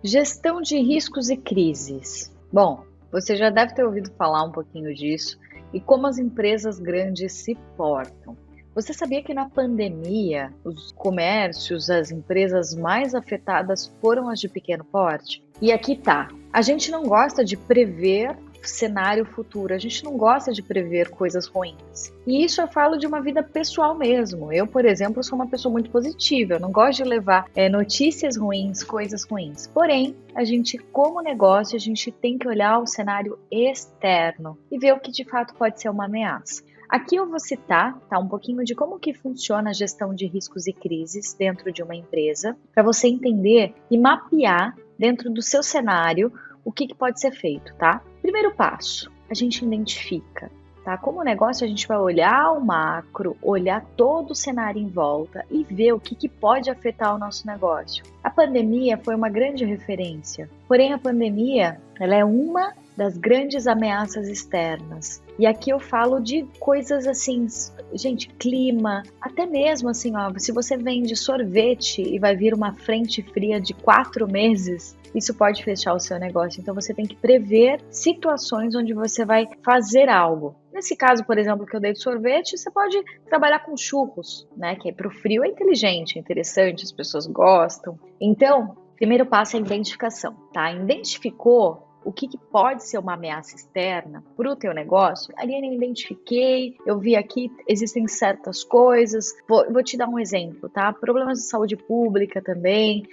Gestão de riscos e crises. Bom, você já deve ter ouvido falar um pouquinho disso e como as empresas grandes se portam. Você sabia que na pandemia os comércios, as empresas mais afetadas foram as de pequeno porte? E aqui tá. A gente não gosta de prever cenário futuro, a gente não gosta de prever coisas ruins. E isso eu falo de uma vida pessoal mesmo. Eu, por exemplo, sou uma pessoa muito positiva, eu não gosto de levar notícias ruins, coisas ruins. Porém, a gente, como negócio, a gente tem que olhar o cenário externo e ver o que de fato pode ser uma ameaça. Aqui eu vou citar, um pouquinho de como que funciona a gestão de riscos e crises dentro de uma empresa, para você entender e mapear dentro do seu cenário o que pode ser feito, tá? Primeiro passo, a gente identifica, tá? Como negócio, a gente vai olhar o macro, olhar todo o cenário em volta e ver o que pode afetar o nosso negócio. A pandemia foi uma grande referência, porém a pandemia, ela é uma das grandes ameaças externas. E aqui eu falo de coisas assim, gente, clima, até mesmo assim, ó, se você vende sorvete e vai vir uma frente fria de 4 meses, isso pode fechar o seu negócio. Então você tem que prever situações onde você vai fazer algo. Nesse caso, por exemplo, que eu dei de sorvete, você pode trabalhar com churros, né? Que para o frio é inteligente, é interessante, as pessoas gostam. Então, primeiro passo é a identificação, tá? Identificou o que pode ser uma ameaça externa para o teu negócio? Ariane, eu identifiquei, eu vi aqui, existem certas coisas, vou te dar um exemplo, tá? Problemas de saúde pública também,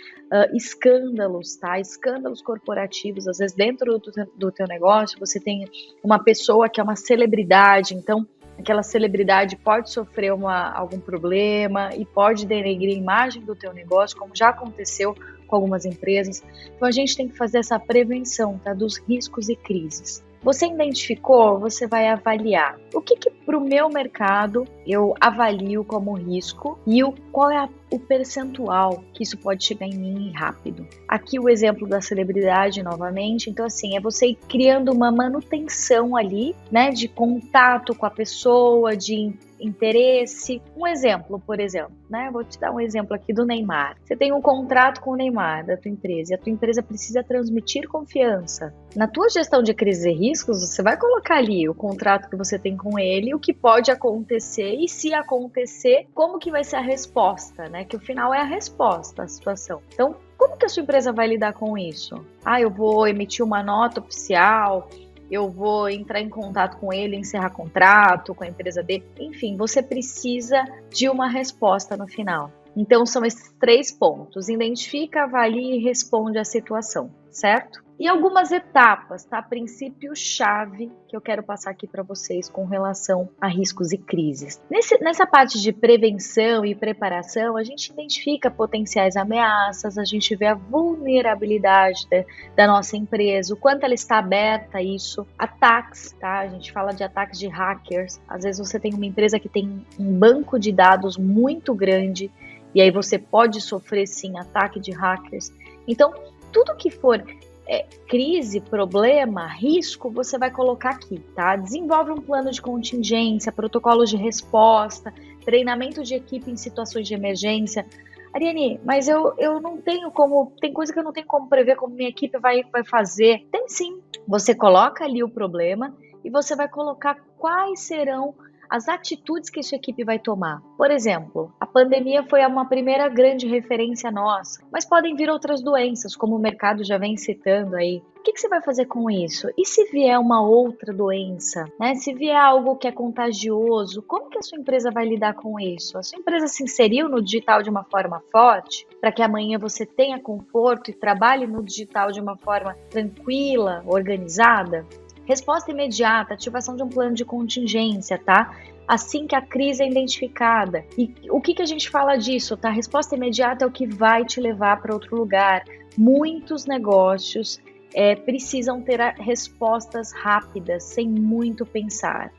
escândalos, tá? Escândalos corporativos, às vezes dentro do teu negócio você tem uma pessoa que é uma celebridade, então aquela celebridade pode sofrer algum problema e pode denegrir a imagem do teu negócio, como já aconteceu com algumas empresas. Então a gente tem que fazer essa prevenção, tá, dos riscos e crises. Você identificou, você vai avaliar o que para o meu mercado eu avalio como risco e qual é o percentual que isso pode chegar em mim rápido. Aqui o exemplo da celebridade novamente, então assim, é você ir criando uma manutenção ali, né, de contato com a pessoa, de interesse. Um exemplo, por exemplo, né? Vou te dar um exemplo aqui do Neymar. Você tem um contrato com o Neymar da tua empresa e a tua empresa precisa transmitir confiança. Na tua gestão de crises e riscos, você vai colocar ali o contrato que você tem com ele, o que pode acontecer e se acontecer, como que vai ser a resposta, né? Que o final é a resposta à situação. Então, como que a sua empresa vai lidar com isso? Eu vou emitir uma nota oficial, eu vou entrar em contato com ele, encerrar contrato com a empresa dele. Enfim, você precisa de uma resposta no final. Então, são esses 3 pontos. Identifica, avalia e responde à situação, certo? E algumas etapas, tá? Princípio-chave que eu quero passar aqui para vocês com relação a riscos e crises. Nessa parte de prevenção e preparação, a gente identifica potenciais ameaças, a gente vê a vulnerabilidade da nossa empresa, o quanto ela está aberta a isso, ataques, tá? A gente fala de ataques de hackers. Às vezes você tem uma empresa que tem um banco de dados muito grande e aí você pode sofrer sim ataque de hackers. Então, tudo que for crise, problema, risco, você vai colocar aqui, tá? Desenvolve um plano de contingência, protocolos de resposta, treinamento de equipe em situações de emergência. Ariane, mas eu não tenho como, tem coisa que eu não tenho como prever como minha equipe vai fazer. Tem sim. Você coloca ali o problema e você vai colocar quais serão as atitudes que a sua equipe vai tomar. Por exemplo, a pandemia foi uma primeira grande referência nossa, mas podem vir outras doenças, como o mercado já vem citando aí. O que você vai fazer com isso? E se vier uma outra doença, né? Se vier algo que é contagioso, como que a sua empresa vai lidar com isso? A sua empresa se inseriu no digital de uma forma forte, para que amanhã você tenha conforto e trabalhe no digital de uma forma tranquila, organizada? Resposta imediata, ativação de um plano de contingência, tá? Assim que a crise é identificada. E o que a gente fala disso, tá? Resposta imediata é o que vai te levar para outro lugar. Muitos negócios precisam ter respostas rápidas, sem muito pensar.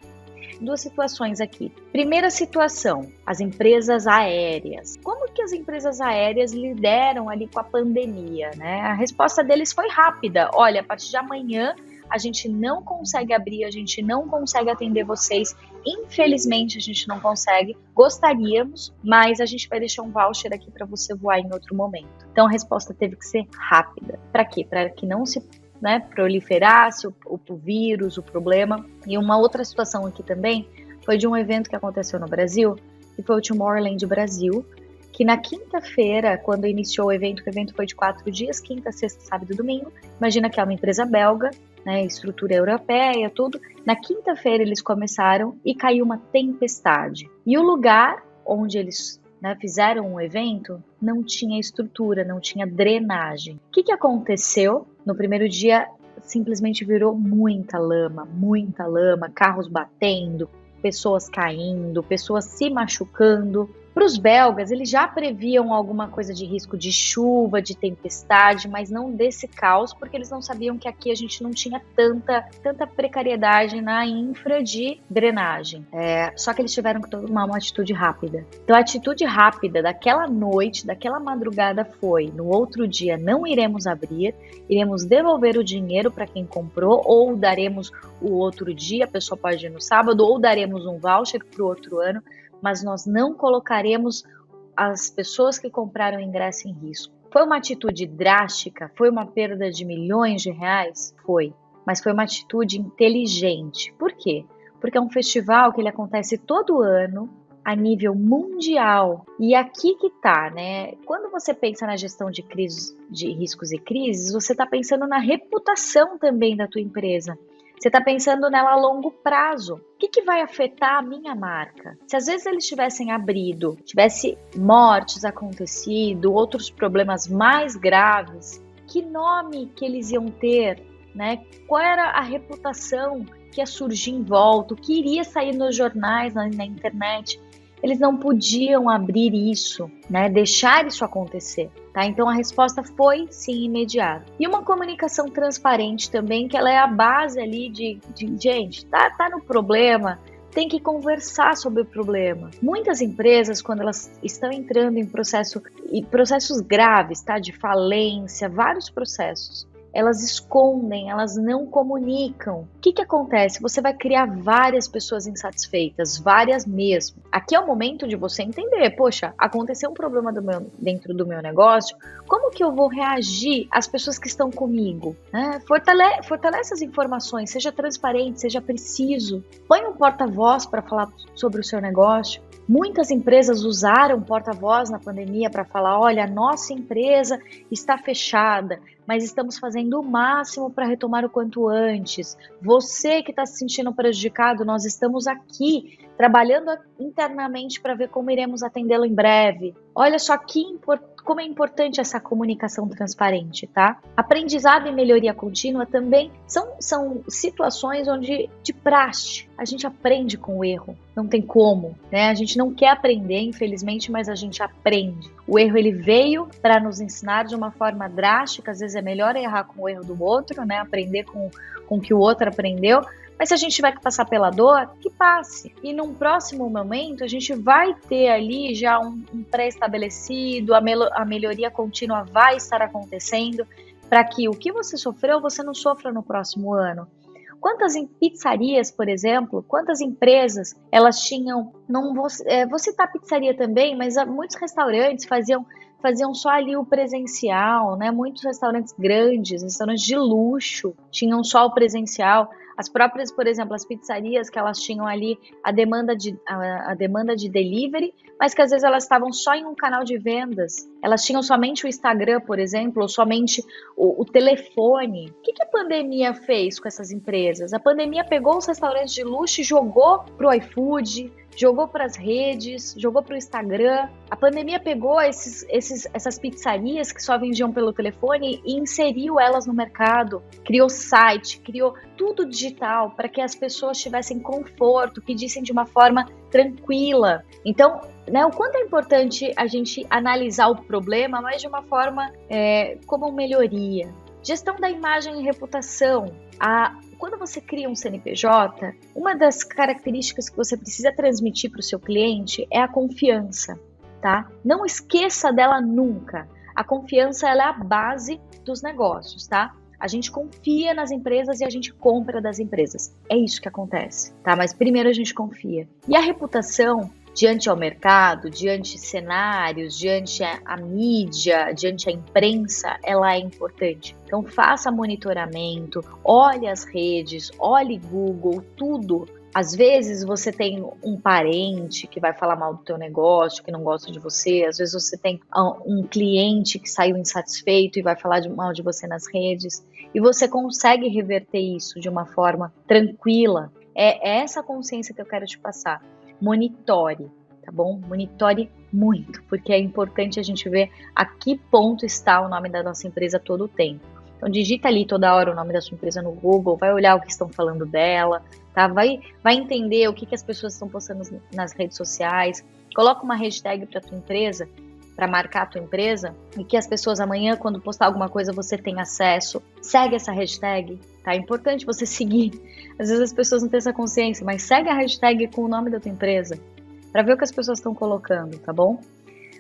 2 situações aqui. Primeira situação, as empresas aéreas. Como que as empresas aéreas lideram ali com a pandemia, né? A resposta deles foi rápida. Olha, a partir de amanhã a gente não consegue abrir, a gente não consegue atender vocês, infelizmente a gente não consegue, gostaríamos, mas a gente vai deixar um voucher aqui para você voar em outro momento. Então a resposta teve que ser rápida. Para quê? Para que não se proliferasse o vírus, o problema. E uma outra situação aqui também foi de um evento que aconteceu no Brasil, que foi o Tomorrowland Brasil, que na quinta-feira, quando iniciou o evento, que o evento foi de 4 dias, quinta, sexta, sábado e domingo, imagina que é uma empresa belga, né, estrutura europeia, tudo. Na quinta-feira eles começaram e caiu uma tempestade. E o lugar onde eles fizeram o evento não tinha estrutura, não tinha drenagem. O que aconteceu? No primeiro dia, simplesmente virou muita lama, carros batendo, pessoas caindo, pessoas se machucando. Para os belgas, eles já previam alguma coisa de risco de chuva, de tempestade, mas não desse caos, porque eles não sabiam que aqui a gente não tinha tanta precariedade na infra de drenagem. Só que eles tiveram que tomar uma atitude rápida. Então a atitude rápida daquela noite, daquela madrugada foi, no outro dia não iremos abrir, iremos devolver o dinheiro para quem comprou, ou daremos o outro dia, a pessoa pode ir no sábado, ou daremos um voucher para o outro ano, mas nós não colocaremos as pessoas que compraram o ingresso em risco. Foi uma atitude drástica? Foi uma perda de milhões de reais? Foi, mas foi uma atitude inteligente. Por quê? Porque é um festival que ele acontece todo ano, a nível mundial. E aqui que tá, né? Quando você pensa na gestão de crises, de riscos e crises, você está pensando na reputação também da tua empresa. Você está pensando nela a longo prazo. O que vai afetar a minha marca? Se às vezes eles tivessem abrido, tivesse mortes acontecido, outros problemas mais graves, que nome que eles iam ter, né? Qual era a reputação que ia surgir em volta, o que iria sair nos jornais, na internet? Eles não podiam abrir isso, né? Deixar isso acontecer, tá? Então a resposta foi sim imediata. E uma comunicação transparente também, que ela é a base ali de gente, tá no problema, tem que conversar sobre o problema. Muitas empresas, quando elas estão entrando em processos graves, tá? De falência, vários processos, elas escondem, elas não comunicam. O que acontece? Você vai criar várias pessoas insatisfeitas, várias mesmo. Aqui é o momento de você entender, poxa, aconteceu um problema dentro do meu negócio, como que eu vou reagir às pessoas que estão comigo? Fortalece as informações, seja transparente, seja preciso. Põe um porta-voz para falar sobre o seu negócio. Muitas empresas usaram porta-voz na pandemia para falar, olha, a nossa empresa está fechada, mas estamos fazendo o máximo para retomar o quanto antes. Você que está se sentindo prejudicado, nós estamos aqui trabalhando internamente para ver como iremos atendê-lo em breve. Olha só como é importante essa comunicação transparente, tá? Aprendizado e melhoria contínua também são situações onde, de praxe, a gente aprende com o erro. Não tem como, né? A gente não quer aprender, infelizmente, mas a gente aprende. O erro, ele veio para nos ensinar de uma forma drástica. Às vezes é melhor errar com o erro do outro, né? Aprender com o que o outro aprendeu. Mas se a gente tiver que passar pela dor, que passe. E num próximo momento, a gente vai ter ali já um pré-estabelecido, a melhoria contínua vai estar acontecendo, para que o que você sofreu, você não sofra no próximo ano. Quantas pizzarias, por exemplo, quantas empresas elas tinham, não vou citar pizzaria também, mas muitos restaurantes faziam só ali o presencial, né? Muitos restaurantes grandes, restaurantes de luxo, tinham só o presencial. As próprias, por exemplo, as pizzarias que elas tinham ali a demanda de delivery, mas que às vezes elas estavam só em um canal de vendas. Elas tinham somente o Instagram, por exemplo, ou somente o telefone. O que a pandemia fez com essas empresas? A pandemia pegou os restaurantes de luxo e jogou pro iFood, jogou para as redes, jogou para o Instagram. A pandemia pegou essas pizzarias que só vendiam pelo telefone e inseriu elas no mercado. Criou site, criou tudo digital para que as pessoas tivessem conforto, pedissem de uma forma tranquila. Então, né, o quanto é importante a gente analisar o problema, mas de uma forma como melhoria. Gestão da imagem e reputação. Quando você cria um CNPJ, uma das características que você precisa transmitir para o seu cliente é a confiança, tá? Não esqueça dela nunca. A confiança ela é a base dos negócios, tá? A gente confia nas empresas e a gente compra das empresas. É isso que acontece, tá? Mas primeiro a gente confia. E a reputação diante ao mercado, diante cenários, diante a mídia, diante a imprensa, ela é importante. Então faça monitoramento, olhe as redes, olhe Google, tudo. Às vezes você tem um parente que vai falar mal do teu negócio, que não gosta de você. Às vezes você tem um cliente que saiu insatisfeito e vai falar mal de você nas redes. E você consegue reverter isso de uma forma tranquila. É essa consciência que eu quero te passar. Monitore, tá bom? Monitore muito, porque é importante a gente ver a que ponto está o nome da nossa empresa todo o tempo. Então digita ali toda hora o nome da sua empresa no Google, vai olhar o que estão falando dela, tá? Vai entender o que as pessoas estão postando nas redes sociais, coloca uma hashtag para tua empresa, para marcar a tua empresa, e que as pessoas amanhã, quando postar alguma coisa, você tenha acesso. Segue essa hashtag, tá? É importante você seguir. Às vezes as pessoas não têm essa consciência, mas segue a hashtag com o nome da tua empresa, para ver o que as pessoas estão colocando, tá bom?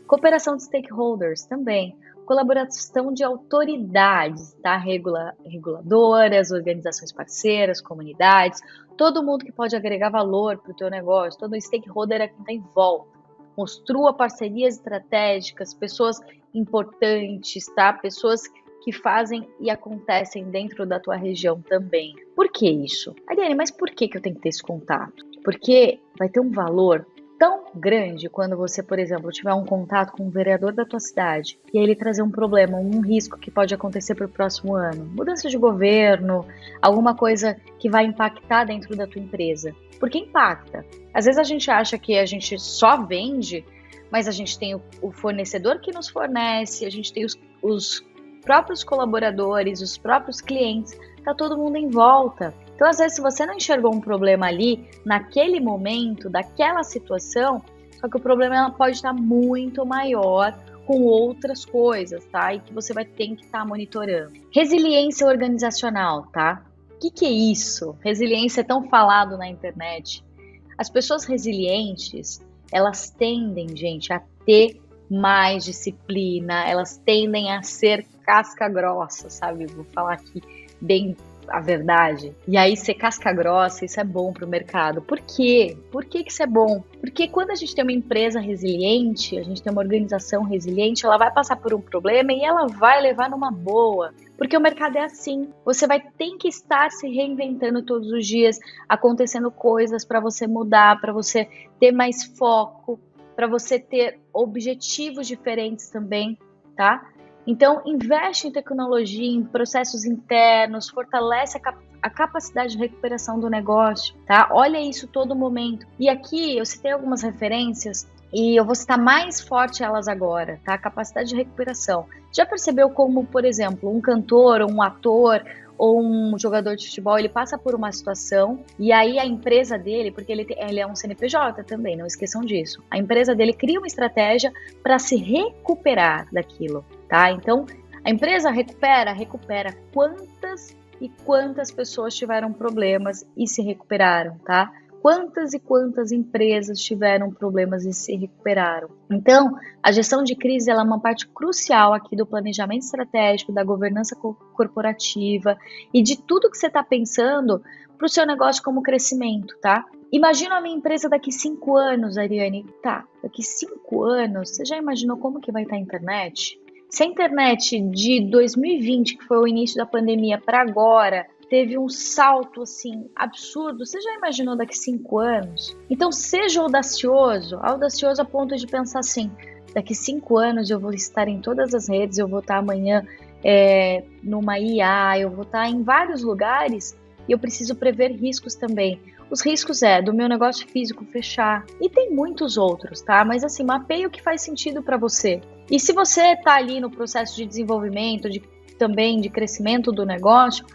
Cooperação de stakeholders também. Colaboração de autoridades, tá? Reguladoras, organizações parceiras, comunidades, todo mundo que pode agregar valor para o teu negócio, todo stakeholder é quem está em volta. Construa parcerias estratégicas, pessoas importantes, tá? Pessoas que fazem e acontecem dentro da tua região também. Por que isso? Ariane, mas por que eu tenho que ter esse contato? Porque vai ter um valor tão grande quando você, por exemplo, tiver um contato com um vereador da tua cidade e aí ele trazer um problema, um risco que pode acontecer para o próximo ano, mudança de governo, alguma coisa que vai impactar dentro da tua empresa. Porque impacta. Às vezes a gente acha que a gente só vende, mas a gente tem o fornecedor que nos fornece, a gente tem os próprios colaboradores, os próprios clientes, tá todo mundo em volta. Então, às vezes, se você não enxergou um problema ali, naquele momento, daquela situação, só que o problema pode estar muito maior com outras coisas, tá? E que você vai ter que estar monitorando. Resiliência organizacional, tá? O que é isso? Resiliência é tão falado na internet. As pessoas resilientes, elas tendem, gente, a ter mais disciplina, elas tendem a ser casca grossa, sabe? Vou falar aqui bem a verdade. E aí ser casca grossa, isso é bom para o mercado. Por quê? Por que isso é bom? Porque quando a gente tem uma empresa resiliente, a gente tem uma organização resiliente, ela vai passar por um problema e ela vai levar numa boa. Porque o mercado é assim. Você vai ter que estar se reinventando todos os dias, acontecendo coisas para você mudar, para você ter mais foco, para você ter objetivos diferentes também, tá? Então, investe em tecnologia, em processos internos, fortalece a capacidade de recuperação do negócio, tá? Olha isso todo momento. E aqui eu citei algumas referências e eu vou citar mais forte elas agora, tá? Capacidade de recuperação. Já percebeu como, por exemplo, um cantor, ou um ator, ou um jogador de futebol, ele passa por uma situação e aí a empresa dele, porque ele é um CNPJ também, não esqueçam disso, a empresa dele cria uma estratégia para se recuperar daquilo, tá? Então, a empresa recupera quantas e quantas pessoas tiveram problemas e se recuperaram, tá? Quantas e quantas empresas tiveram problemas e se recuperaram. Então, a gestão de crise ela é uma parte crucial aqui do planejamento estratégico, da governança corporativa e de tudo que você está pensando para o seu negócio como crescimento, tá? Imagina a minha empresa daqui 5 anos, Ariane. Tá, daqui 5 anos, você já imaginou como que vai estar a internet? Se a internet de 2020, que foi o início da pandemia, para agora, teve um salto assim absurdo, você já imaginou daqui 5 anos? Então seja audacioso a ponto de pensar assim, daqui 5 anos eu vou estar em todas as redes, eu vou estar amanhã numa IA, eu vou estar em vários lugares e eu preciso prever riscos também. Os riscos do meu negócio físico fechar e tem muitos outros, tá? Mas assim, mapeie o que faz sentido para você. E se você tá ali no processo de desenvolvimento, também de crescimento do negócio,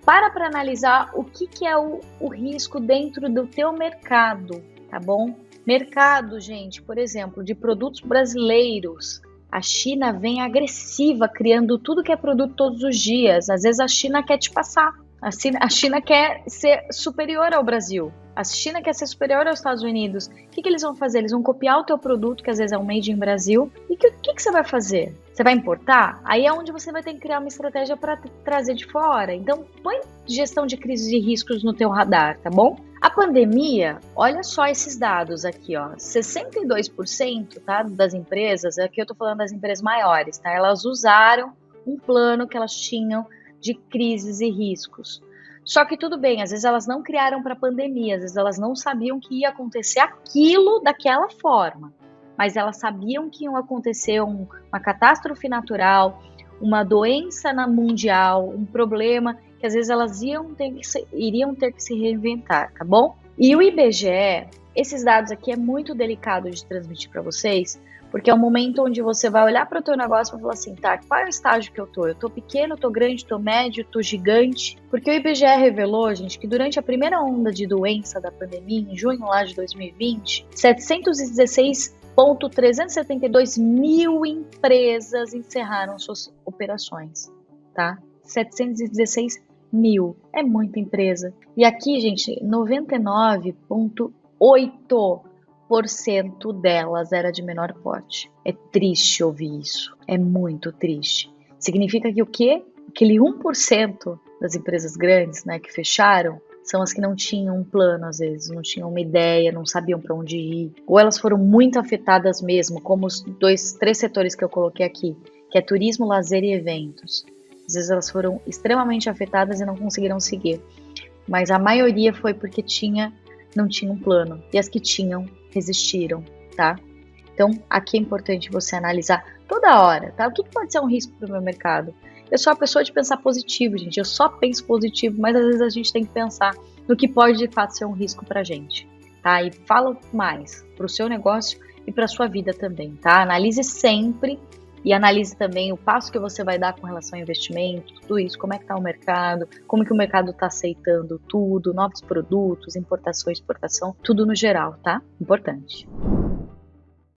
para analisar o que é o risco dentro do teu mercado, tá bom? Mercado, gente, por exemplo, de produtos brasileiros. A China vem agressiva, criando tudo que é produto todos os dias. Às vezes a China quer te passar. A China quer ser superior ao Brasil. A China quer ser superior aos Estados Unidos. O que eles vão fazer? Eles vão copiar o teu produto, que às vezes é um made in Brasil. E o que você vai fazer? Você vai importar? Aí é onde você vai ter que criar uma estratégia para trazer de fora. Então, põe gestão de crises e riscos no teu radar, tá bom? A pandemia, olha só esses dados aqui, ó. 62%, tá, das empresas, aqui eu tô falando das empresas maiores, tá? Elas usaram um plano que elas tinham de crises e riscos. Só que tudo bem, às vezes elas não criaram para a pandemia, às vezes elas não sabiam que ia acontecer aquilo daquela forma, mas elas sabiam que ia acontecer uma catástrofe natural, uma doença mundial, um problema que às vezes elas iriam ter que se reinventar, tá bom? E o IBGE, esses dados aqui é muito delicado de transmitir para vocês, porque é o momento onde você vai olhar para o teu negócio e falar assim, tá, qual é o estágio que eu tô? Eu tô pequeno, tô grande, tô médio, tô gigante? Porque o IBGE revelou, gente, que durante a primeira onda de doença da pandemia, em junho lá de 2020, 716.372 mil empresas encerraram suas operações, tá? 716 mil, é muita empresa. E aqui, gente, 99,8% delas era de menor porte. É triste ouvir isso. É muito triste. Significa que o quê? Aquele 1% das empresas grandes, né, que fecharam, são as que não tinham um plano, às vezes, não tinham uma ideia, não sabiam para onde ir. Ou elas foram muito afetadas mesmo, como os três setores que eu coloquei aqui, que é turismo, lazer e eventos. Às vezes elas foram extremamente afetadas e não conseguiram seguir. Mas a maioria foi porque não tinha um plano. E as que tinham, resistiram, tá? Então, aqui é importante você analisar toda hora, tá? O que pode ser um risco para o meu mercado? Eu sou a pessoa de pensar positivo, gente. Eu só penso positivo, mas às vezes a gente tem que pensar no que pode de fato ser um risco para a gente, tá? E fala mais para o seu negócio e para a sua vida também, tá? Analise sempre e analise também o passo que você vai dar com relação ao investimento, tudo isso, como é que está o mercado, como que o mercado está aceitando tudo, novos produtos, importação, exportação, tudo no geral, tá? Importante.